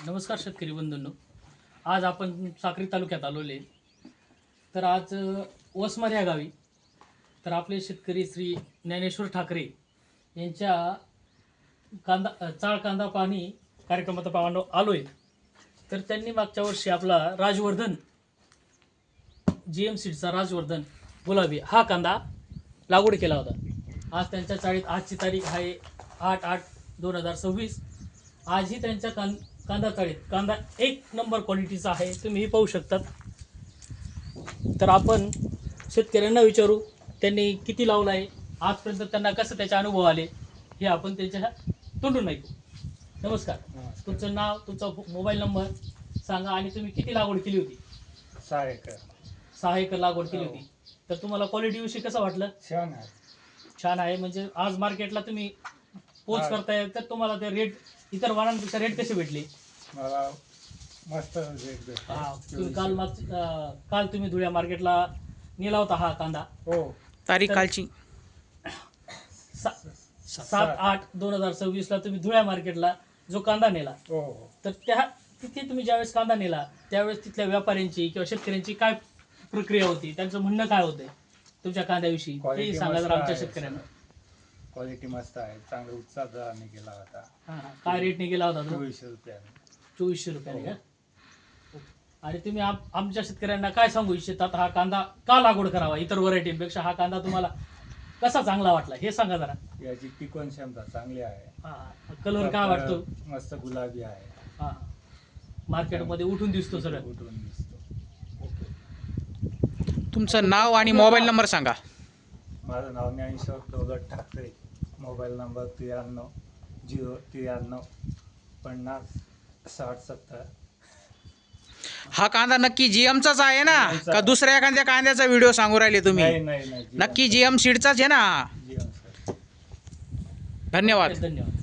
नमस्कार शेतकरी बंधूंनो. आज आपण साक्री तालुक्यात आलोले. तर आज वसमर या गावी तर आपले शेतकरी श्री ज्ञानेश्वर ठाकरे यांच्या चाळ कांदा पाहणी कार्यक्रमात आलोय. तर त्यांनी मागच्या वर्षी आपला राजवर्धन GM सीडचा राजवर्धन गुलाबी हा कांदा लागवड केला होता. आज त्यांच्या चाळीत आजची तारीख आहे 8/8/2026. आजही त्यांच्या कांदा चाळीत कांदा एक नंबर क्वालिटीचा आहे, तुम्ही पाहू शकतात. तर आपण शेतकऱ्यांना विचारू त्यांनी किती लावला आहे, आजपर्यंत त्यांना कसं त्याचे अनुभव आले हे आपण त्यांच्या तोंडून ऐकू. नमस्कार. तुमचं नाव, तुमचा मोबाईल नंबर सांगा आणि तुम्ही किती लागवड केली होती? 6 एकर लागवड केली होती. तर तुम्हाला क्वालिटीविषयी कसं वाटलं? छान आहे. म्हणजे आज मार्केटला तुम्ही पोच करताय तर तुम्हाला ते रेट इतर वाहनांपेक्षा रेट कसे भेटले? मला मस्त रेट भेटला. तुम्ही काल तुम्ही धुळ्या मार्केटला नेला होता हा कांदा. हो, तारीख कालची 7/8/2026 ला तुम्ही धुळ्या मार्केटला जो कांदा नेला. हो. तर तिथे तुम्ही ज्यावेळेस कांदा नेला त्यावेळेस तिथल्या व्यापाऱ्यांची किंवा शेतकऱ्यांची काय प्रक्रिया होती, त्यांचं म्हणणं काय होतं तुमच्या कांद्याविषयी हे सांगा जर आमच्या शेतकऱ्यांना. क्वालिटी मस्त आहे, चांगला उत्साह दराने गेला होता. काय रेटने गेला होता तो? 2400 रुपयाने. 2400 रुपयाने का? आणि तुम्ही आमच्या शेतकऱ्यांना काय सांगू इच्छितात, हा कांदा का लागवड करावा इतर व्हरायटींपेक्षा? हा कांदा तुम्हाला कसा चांगला वाटला हे सांगा जरा. याची टिकवण क्षमता चांगली आहे. कलर काय वाटतो? मस्त गुलाबी आहे. मार्केटमध्ये उठून दिसतो सगळं. उठून दिसतो. तुमचं नाव आणि मोबाईल नंबर सांगा. माझं नाव ज्ञानेश्वर दौलत ठाकरे. Mobile number 93-093-50-60-70. हा कांदा नक्की GMचाच आहे ना, का दुसऱ्या एखाद्या कांद्याचा व्हिडिओ सांगू राहिले तुम्ही? नाही, नक्की GM सीडचाच आहे ना. जीवन सर. धन्यवाद. धन्यवाद.